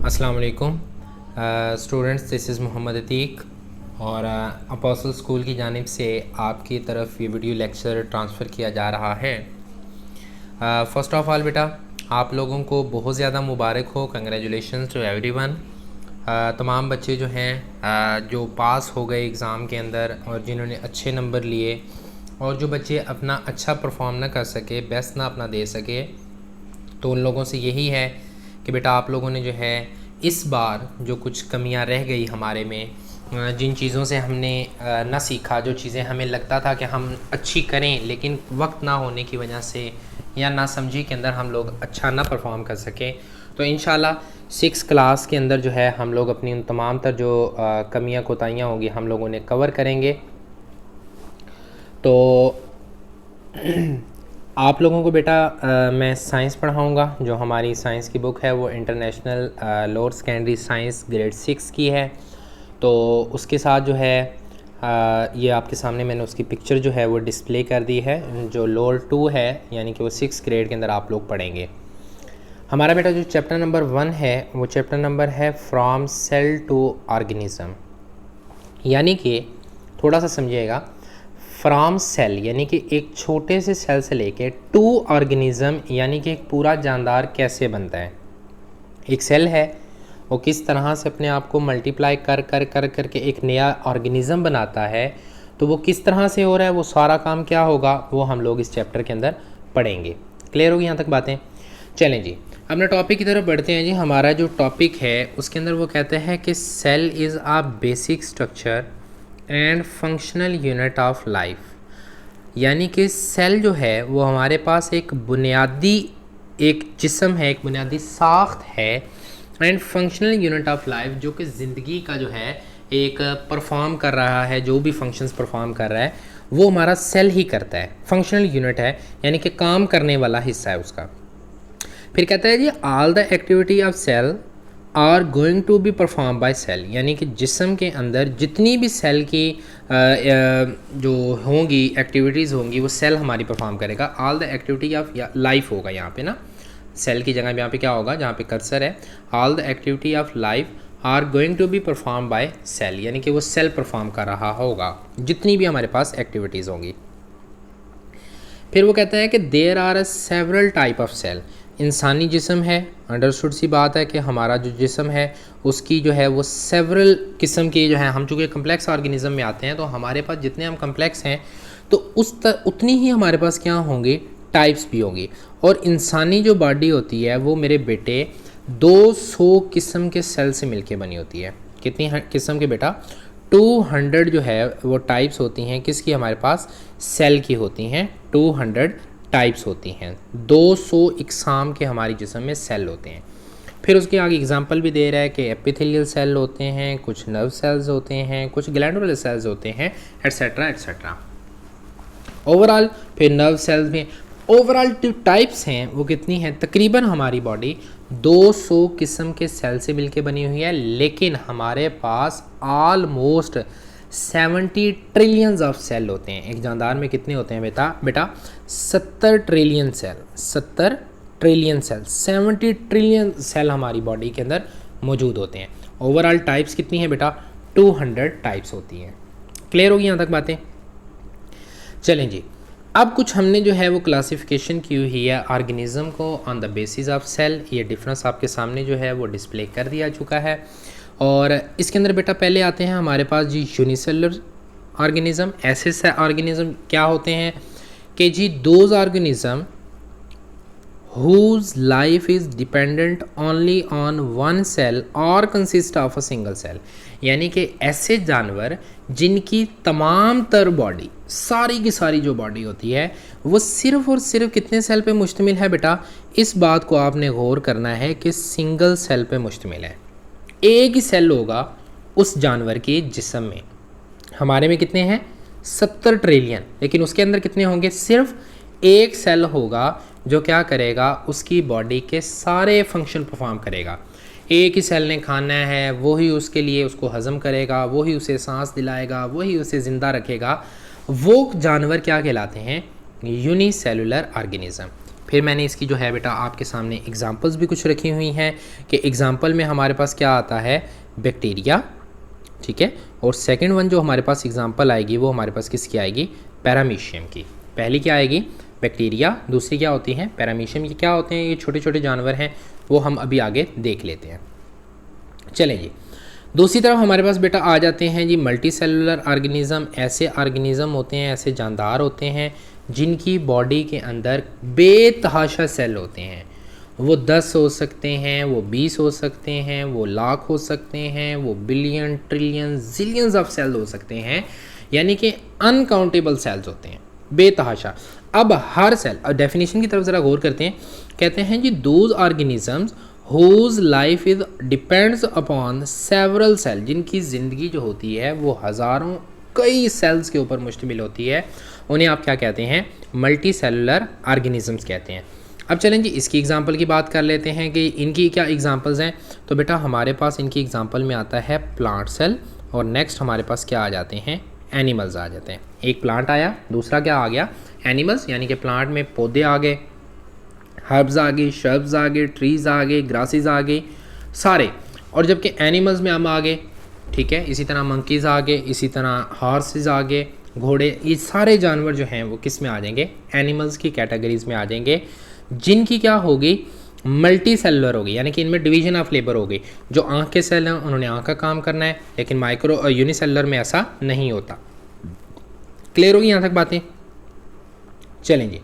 अस्सलाम वालेकुम students, this is Mohammad Atiq और अपोसल स्कूल की जानिब से आपकी तरफ ये वीडियो लेक्चर ट्रांसफ़र किया जा रहा है। फ़र्स्ट ऑफ़ ऑल बेटा, आप लोगों को बहुत ज़्यादा मुबारक हो, कंग्रेचुलेशंस टू एवरीवन। तमाम बच्चे जो हैं जो पास हो गए एग्ज़ाम के अंदर और जिन्होंने अच्छे नंबर लिए और जो बच्चे अपना अच्छा परफॉर्म ना कर सके, बेस्ट ना अपना दे सके, तो उन लोगों से यही है कि बेटा आप लोगों ने जो है इस बार जो कुछ कमियां रह गई हमारे में, जिन चीज़ों से हमने ना सीखा, जो चीज़ें हमें लगता था कि हम अच्छी करें लेकिन वक्त ना होने की वजह से या ना समझी के अंदर हम लोग अच्छा ना परफॉर्म कर सकें, तो इंशाल्लाह 6 क्लास के अंदर जो है हम लोग अपनी उन तमाम तर जो कमियां कोताहियाँ होंगी हम लोगों ने कवर करेंगे। तो आप लोगों को बेटा मैं साइंस पढ़ाऊँगा। जो हमारी साइंस की बुक है वो international lower secondary science grade 6 की है। तो उसके साथ जो है ये आपके सामने मैंने उसकी पिक्चर जो है वो डिस्प्ले कर दी है। जो लोअर 2 है यानी कि वो 6 ग्रेड के अंदर आप लोग पढ़ेंगे। हमारा बेटा जो चैप्टर नंबर 1 है वो चैप्टर नंबर है फ्रॉम सेल टू ऑर्गेनिज़म, यानी कि थोड़ा सा समझिएगा। फ्रॉम सेल यानी कि एक छोटे से सेल से लेके टू ऑर्गेनिज़म यानी कि एक पूरा जानदार कैसे बनता है। एक सेल है वो किस तरह से अपने आप को मल्टीप्लाई कर कर कर करके एक नया ऑर्गेनिज़म बनाता है, तो वो किस तरह से हो रहा है, वो सारा काम क्या होगा, वो हम लोग इस चैप्टर के अंदर पढ़ेंगे। क्लियर होगी यहाँ तक बातें? चलें जी, अपने टॉपिक की तरफ बढ़ते हैं जी। हमारा जो टॉपिक है उसके अंदर वो कहते हैं कि cell is a basic structure and functional unit of life, यानी कि सेल जो है वो हमारे पास एक बुनियादी एक जिस्म है, एक बुनियादी साख्त है and functional unit of life, जो कि ज़िंदगी का जो है एक परफॉर्म कर रहा है, जो भी फंक्शंस परफॉर्म कर रहा है वो हमारा सेल ही करता है। फंक्शनल यूनिट है यानी कि काम करने वाला हिस्सा है उसका। फिर कहता है जी all the activity of cell are going to be perform by cell, यानी कि जिस्म के अंदर जितनी भी सेल की जो होंगी एक्टिविटीज़ होंगी वो सेल हमारी परफॉर्म करेगा। All the activity of life होगा यहाँ पे ना, सेल की जगह यहाँ पे क्या होगा, जहाँ पे कर्सर है, all the activity of life are going to be perform by cell, यानी कि वो सेल परफॉर्म कर रहा होगा जितनी भी हमारे पास एक्टिविटीज़ होंगी। फिर वो कहता है कि there are several type of cell. इंसानी जिस्म है, अंडरस्टूड सी बात है कि हमारा जो जिस्म है उसकी जो है वो सेवरल किस्म की जो है, हम चूँकि कम्प्लेक्स ऑर्गेनिज्म में आते हैं तो हमारे पास जितने हम कम्प्लेक्स हैं तो उतनी ही हमारे पास क्या होंगी, टाइप्स भी होंगी। और इंसानी जो बॉडी होती है वो मेरे बेटे 200 किस्म के सेल से मिलके बनी होती है। कितनी किस्म के बेटा? 200 जो है वो टाइप्स होती हैं किसकी, हमारे पास सेल की होती हैं। 200 टाइप्स होती हैं, 200 इकसाम के हमारी जिस्म में सेल होते हैं। फिर उसके आगे एग्जांपल भी दे रहा है कि एपिथेलियल सेल होते हैं, कुछ नर्व सेल्स होते हैं, कुछ ग्लैंडुलर सेल्स होते हैं, एट्सेट्रा एट्सेट्रा। ओवरऑल फिर नर्व सेल्स में ओवरऑल जो टाइप्स हैं वो कितनी हैं, तकरीबन हमारी बॉडी 200 किस्म के सेल से मिलके बनी हुई है, लेकिन हमारे पास ऑलमोस्ट 70 ट्रिलियंस ऑफ सेल होते हैं। एक जानदार में कितने होते हैं बेटा 70 trillion cell, 70 trillion cell, 70 trillion cell हमारी बॉडी के अंदर मौजूद होते हैं। ओवरऑल टाइप्स कितनी है बेटा? 200 टाइप्स होती हैं। क्लियर होगी यहाँ तक बातें? चलें जी, अब कुछ हमने जो है वो क्लासिफिकेशन की हुई है ऑर्गेनिज्म को on the basis of cell. ये डिफरेंस आपके सामने जो है वो डिस्प्ले कर दिया चुका है। और इसके अंदर बेटा पहले आते हैं हमारे पास जी यूनिसेलुलर ऑर्गेनिज्म। ऐसे ऑर्गेनिज्म क्या होते हैं कि जी those organism whose life is dependent only on one cell or consist of a single cell, यानी कि ऐसे जानवर जिनकी तमाम तर बॉडी, सारी की सारी जो बॉडी होती है वो सिर्फ और सिर्फ कितने सेल पे मुश्तमिल है बेटा? इस बात को आपने गौर करना है कि सिंगल सेल पे मुश्तमिल है। एक ही सेल होगा उस जानवर के जिस्म में। हमारे में कितने हैं? 70 ट्रिलियन, लेकिन उसके अंदर कितने होंगे? सिर्फ एक सेल होगा जो क्या करेगा, उसकी बॉडी के सारे फंक्शन परफॉर्म करेगा। एक ही सेल ने खाना है, वही उसके लिए उसको हज़म करेगा, वही उसे सांस दिलाएगा, वही उसे ज़िंदा रखेगा। वो जानवर क्या कहलाते हैं? Unicellular organism. फिर मैंने इसकी जो है बेटा आपके सामने एग्जांपल्स भी कुछ रखी हुई हैं कि एग्जांपल में हमारे पास क्या आता है, बैक्टीरिया, ठीक है। और सेकंड वन जो हमारे पास एग्जांपल आएगी वो हमारे पास किसकी आएगी, पैरामीशियम की। पहली क्या आएगी, बैक्टीरिया, दूसरी क्या होती है, पैरामीशियम। ये क्या होते हैं, ये छोटे छोटे जानवर हैं, वो हम अभी आगे देख लेते हैं। चलें जी, दूसरी तरफ हमारे पास बेटा आ जाते हैं जी मल्टी सेलुलर ऑर्गेनिज़म। ऐसे ऑर्गेनिज़म होते हैं, ऐसे जानदार होते हैं जिनकी बॉडी के अंदर बेतहाशा सेल होते हैं। वो 10 हो सकते हैं, वो 20 हो सकते हैं, वो लाख हो सकते हैं, वो billion, trillion, zillions of cell हो सकते हैं, यानी कि अनकाउंटेबल सेल्स होते हैं, बेतहाशा। अब हर सेल, अब डेफिनेशन की तरफ ज़रा गौर करते हैं। कहते हैं जी those organisms whose life is depends upon several cell, जिनकी ज़िंदगी जो होती है वो हज़ारों कई सेल्स के ऊपर मुश्तमिल होती है, उन्हें आप क्या कहते हैं, मल्टी सेलुलर ऑर्गेनिजम्स कहते हैं। अब चलें जी इसकी एग्जांपल की बात कर लेते हैं कि इनकी क्या एग्जांपल्स हैं। तो बेटा हमारे पास इनकी एग्जांपल में आता है प्लांट सेल, और नेक्स्ट हमारे पास क्या आ जाते हैं, एनिमल्स आ जाते हैं। एक प्लांट आया, दूसरा क्या आ गया, एनिमल्स, यानी कि प्लांट में पौधे आ गए, हर्ब्स आ गए, शर्ब्स आ गए, ट्रीज़ आ गए, ग्रासेस आ गए सारे। और जबकि एनिमल्स में हम आ गए, ठीक है, इसी तरह मंकीज़ आ गए, इसी तरह हॉर्सेस आ गए, घोड़े, ये सारे जानवर जो हैं वो किस में आ जाएंगे, एनिमल्स की कैटेगरीज में आ जाएंगे, जिनकी क्या होगी, मल्टी सेलुलर होगी, यानी कि इनमें डिवीजन ऑफ लेबर होगी। जो आँख के सेल हैं उन्होंने आँख का काम करना है, लेकिन माइक्रो यूनिसेलुलर में ऐसा नहीं होता। क्लियर होगी यहाँ तक बातें। चलें जी,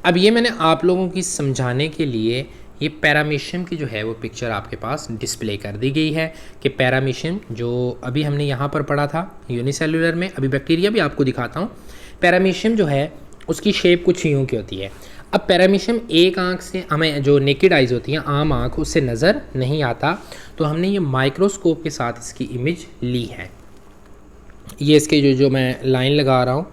अब ये मैंने आप लोगों की समझाने के लिए ये पैरामीशियम की जो है वो पिक्चर आपके पास डिस्प्ले कर दी गई है कि पैरामीशियम जो अभी हमने यहाँ पर पढ़ा था यूनिसेलुलर में, अभी बैक्टीरिया भी आपको दिखाता हूँ। पैरामीशियम जो है उसकी शेप कुछ यूँ की होती है। अब पैरामीशियम एक आँख से हमें जो नेकेड आइज़ होती हैं, आम आँख, उससे नज़र नहीं आता, तो हमने ये माइक्रोस्कोप के साथ इसकी इमेज ली है। ये इसके जो मैं लाइन लगा रहा हूँ,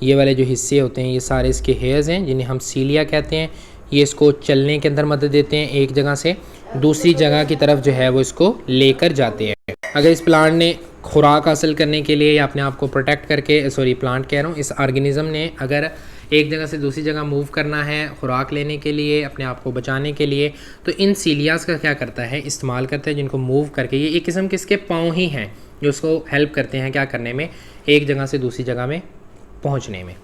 ये वाले जो हिस्से होते हैं ये सारे इसके हेयर्स हैं, जिन्हें हम सीलिया कहते हैं। ये इसको चलने के अंदर मदद देते हैं, एक जगह से दूसरी जगह की तरफ जो है वो इसको लेकर जाते हैं। अगर इस प्लांट ने खुराक हासिल करने के लिए या अपने आप को प्रोटेक्ट करके, सॉरी प्लांट कह रहा हूँ, इस ऑर्गेनिज़म ने अगर एक जगह से दूसरी जगह मूव करना है खुराक लेने के लिए, अपने आप को बचाने के लिए, तो इन सीलियास का क्या करता है, इस्तेमाल करता है, जिनको मूव करके, ये एक किस्म के इसके पाँव ही हैं जो उसको हेल्प करते हैं क्या करने में, एक जगह से दूसरी जगह में पहुंचने में।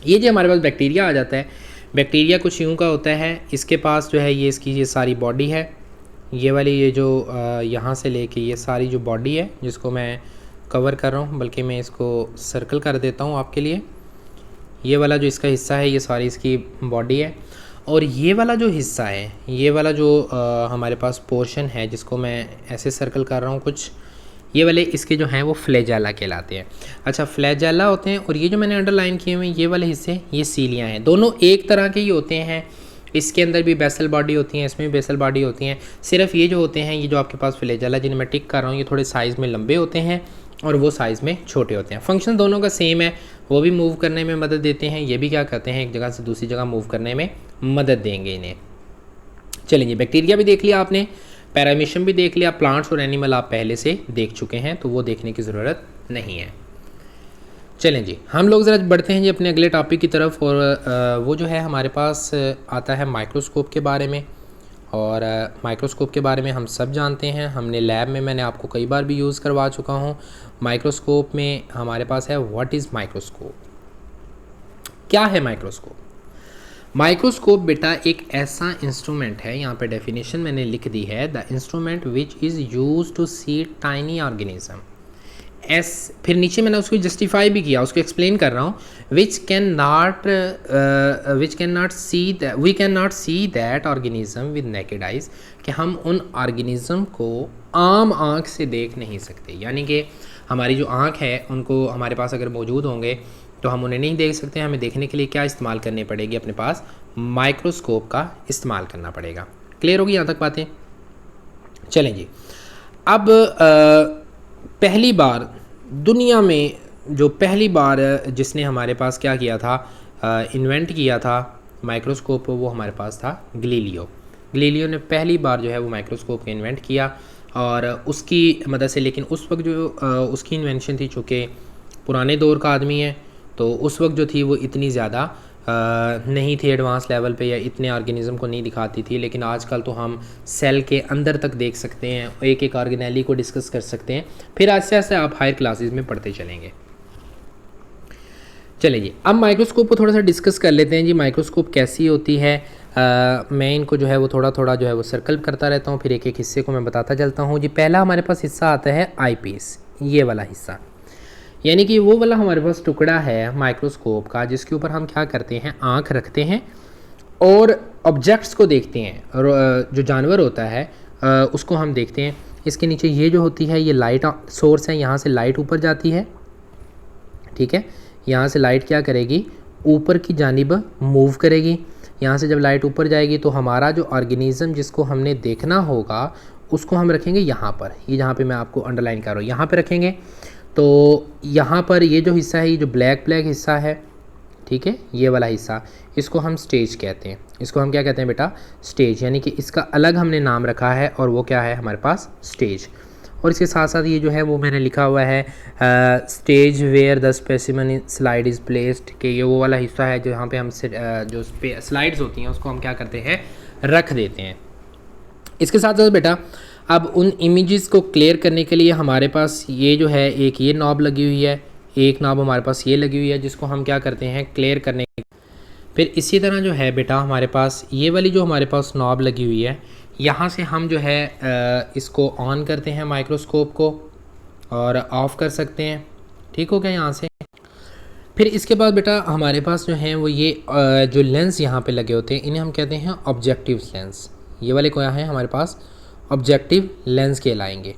ये जो हमारे पास बैक्टीरिया आ जाता है, बैक्टीरिया कुछ यूं का होता है, इसके पास जो है ये इसकी ये सारी बॉडी है, ये वाली ये जो यहाँ से लेके ये सारी जो बॉडी है जिसको मैं कवर कर रहा हूँ, बल्कि मैं इसको सर्कल कर देता हूँ आपके लिए। ये वाला जो इसका हिस्सा है ये सारी इसकी बॉडी है, और ये वाला जो हिस्सा है, ये वाला जो हमारे पास पोर्शन है जिसको मैं ऐसे सर्कल कर रहा हूँ कुछ, ये वाले इसके जो हैं वो फ्लैजेला कहलाते हैं। अच्छा, फ्लैजेला होते हैं, और ये जो मैंने अंडरलाइन किए हुए हैं ये वाले हिस्से ये सीलियाँ हैं, दोनों एक तरह के ही होते हैं। इसके अंदर भी बेसल बॉडी होती हैं, इसमें भी बेसल बॉडी होती हैं। सिर्फ ये जो होते हैं, ये जो आपके पास फ्लैजेला जिन्हें मैं टिक कर रहा हूँ, ये थोड़े साइज़ में लंबे होते हैं और वो साइज़ में छोटे होते हैं। फंक्शन दोनों का सेम है, वो भी मूव करने में मदद देते हैं, ये भी क्या करते हैं, एक जगह से दूसरी जगह मूव करने में मदद देंगे इन्हें। चलिए, बैक्टीरिया भी देख लिया आपने, पैरामीशियम भी देख लिया, प्लांट्स और एनिमल आप पहले से देख चुके हैं, तो वो देखने की ज़रूरत नहीं है। चलें जी, हम लोग ज़रा बढ़ते हैं जी अपने अगले टॉपिक की तरफ, और वो जो है हमारे पास आता है माइक्रोस्कोप के बारे में। और माइक्रोस्कोप के बारे में हम सब जानते हैं, हमने लैब में मैंने आपको कई बार भी यूज़ करवा चुका हूँ। माइक्रोस्कोप में हमारे पास है व्हाट इज़ माइक्रोस्कोप, क्या है माइक्रोस्कोप। माइक्रोस्कोप बेटा एक ऐसा इंस्ट्रूमेंट है, यहाँ पे डेफिनेशन मैंने लिख दी है, the instrument which is use to see tiny organism. फिर नीचे मैंने उसको जस्टिफाई भी किया, उसको एक्सप्लेन कर रहा हूँ। We can not see that organism with naked eyes, कि हम उन ऑर्गेनिज्म को आम आँख से देख नहीं सकते, यानी कि हमारी जो आँख है उनको हमारे पास अगर मौजूद होंगे तो हम उन्हें नहीं देख सकते। हमें देखने के लिए क्या इस्तेमाल करनी पड़ेगी, अपने पास माइक्रोस्कोप का इस्तेमाल करना पड़ेगा। क्लियर होगी यहाँ तक बातें। चलें जी, अब पहली बार दुनिया में जो पहली बार जिसने हमारे पास क्या किया था, इन्वेंट किया था माइक्रोस्कोप, वो हमारे पास था गलीलियो ने पहली बार जो है वो माइक्रोस्कोप को इन्वेंट किया, और उसकी मदद से, लेकिन उस वक्त जो उसकी इन्वेंशन थी, चूँकि पुराने दौर का आदमी है, तो उस वक्त जो थी वो इतनी ज़्यादा नहीं थी एडवांस लेवल पे या इतने ऑर्गेनिज्म को नहीं दिखाती थी, लेकिन आजकल तो हम सेल के अंदर तक देख सकते हैं, एक एक ऑर्गेनेली को डिस्कस कर सकते हैं। फिर आस्ते आस्ते आप हायर क्लासेस में पढ़ते चलेंगे। चलिए जी, अब माइक्रोस्कोप को थोड़ा सा डिस्कस कर लेते हैं जी। माइक्रोस्कोप कैसी होती है, मैं इनको जो है वो थोड़ा थोड़ा जो है वो सर्कल करता रहता हूँ, फिर एक एक हिस्से को मैं बताता चलता हूँ जी। पहला हमारे पास हिस्सा आता है आई पीस, ये वाला हिस्सा, यानी कि वो वाला हमारे पास टुकड़ा है माइक्रोस्कोप का जिसके ऊपर हम क्या करते हैं, आँख रखते हैं और ऑब्जेक्ट्स को देखते हैं। और जो जानवर होता है उसको हम देखते हैं। इसके नीचे ये जो होती है ये लाइट सोर्स है, यहाँ से लाइट ऊपर जाती है, ठीक है। यहाँ से लाइट क्या करेगी, ऊपर की जानिब मूव करेगी। यहाँ से जब लाइट ऊपर जाएगी तो हमारा जो ऑर्गेनिज्म जिसको हमने देखना होगा उसको हम रखेंगे यहाँ पर, ये जहाँ पे मैं आपको अंडरलाइन कर रहा हूँ यहाँ पे रखेंगे। तो यहाँ पर ये जो हिस्सा है, ये जो ब्लैक ब्लैक हिस्सा है, ठीक है, ये वाला हिस्सा, इसको हम स्टेज कहते हैं। इसको हम क्या कहते हैं बेटा, स्टेज, यानी कि इसका अलग हमने नाम रखा है और वो क्या है हमारे पास, स्टेज। और इसके साथ साथ ये जो है वो मैंने लिखा हुआ है stage where the specimen slide is placed, कि ये वो वाला हिस्सा है जहाँ पे हम जो स्लाइड्स होती हैं उसको हम क्या करते हैं, रख देते हैं। इसके साथ साथ बेटा अब उन इमेजेस को क्लियर करने के लिए हमारे पास ये जो है एक ये नॉब लगी हुई है, एक नॉब हमारे पास ये लगी हुई है जिसको हम क्या करते हैं, क्लियर करने। फिर इसी तरह जो है बेटा हमारे पास ये वाली जो हमारे पास नॉब लगी हुई है, यहाँ से हम जो है इसको ऑन करते हैं माइक्रोस्कोप को और ऑफ़ कर सकते हैं, ठीक हो गया यहाँ से। फिर इसके बाद बेटा हमारे पास जो है वो ये जो लेंस यहाँ पे लगे होते हैं इन्हें हम कहते हैं ऑब्जेक्टिव लेंस। ये वाले क्या हैं हमारे पास, ऑब्जेक्टिव लेंस कहलाएंगे।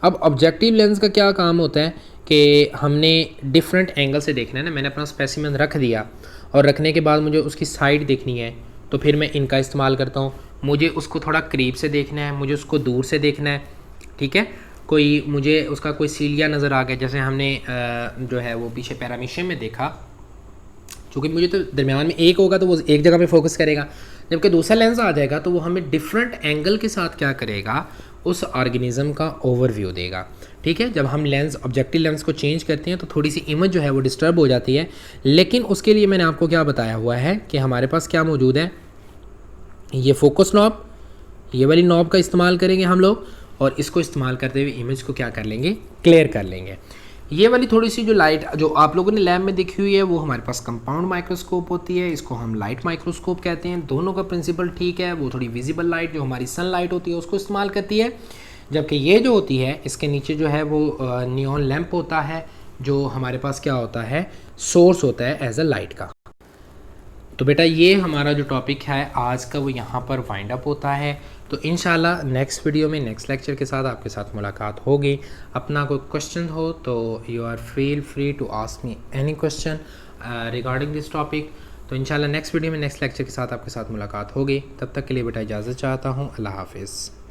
अब ऑब्जेक्टिव लेंस का क्या काम होता है कि हमने डिफरेंट एंगल से देखना है ना। मैंने अपना स्पेसिमेन रख दिया और रखने के बाद मुझे उसकी साइड देखनी है, तो फिर मैं इनका इस्तेमाल करता हूँ। मुझे उसको थोड़ा करीब से देखना है, मुझे उसको दूर से देखना है, ठीक है। कोई मुझे उसका कोई सीलिया नज़र आ गया, जैसे हमने जो है वो पीछे पैरामीशियम में देखा, चूँकि मुझे तो दरमियान में एक होगा तो वो एक जगह पे फोकस करेगा, जबकि दूसरा लेंस आ जाएगा तो वो हमें डिफरेंट एंगल के साथ क्या करेगा, उस ऑर्गेनिज्म का ओवरव्यू देगा, ठीक है। जब हम लेंस ऑब्जेक्टिव लेंस को चेंज करते हैं तो थोड़ी सी इमेज जो है वो डिस्टर्ब हो जाती है, लेकिन उसके लिए मैंने आपको क्या बताया हुआ है कि हमारे पास क्या मौजूद है, ये फोकस नॉब, ये वाली नॉब का इस्तेमाल करेंगे हम लोग और इसको इस्तेमाल करते हुए इमेज को क्या कर लेंगे, क्लियर कर लेंगे। ये वाली थोड़ी सी जो लाइट जो आप लोगों ने लैब में देखी हुई है वो हमारे पास कंपाउंड माइक्रोस्कोप होती है, इसको हम लाइट माइक्रोस्कोप कहते हैं। दोनों का प्रिंसिपल ठीक है, वो थोड़ी विजिबल लाइट जो हमारी सन लाइट होती है उसको इस्तेमाल करती है, जबकि ये जो होती है इसके नीचे जो है वो नियॉन लैंप होता है जो हमारे पास क्या होता है, सोर्स होता है एज अ लाइट का। तो बेटा ये हमारा जो टॉपिक है आज का वो यहाँ पर वाइंड अप होता है। तो इंशाल्लाह नेक्स्ट वीडियो में नेक्स्ट लेक्चर के साथ आपके साथ मुलाकात होगी। अपना कोई क्वेश्चन हो तो you are feel free to ask me any question regarding this topic. तो इंशाल्लाह नेक्स्ट वीडियो में नेक्स्ट लेक्चर के साथ आपके साथ मुलाकात होगी। तब तक के लिए बेटा इजाज़त चाहता हूँ। अल्लाह हाफिज़।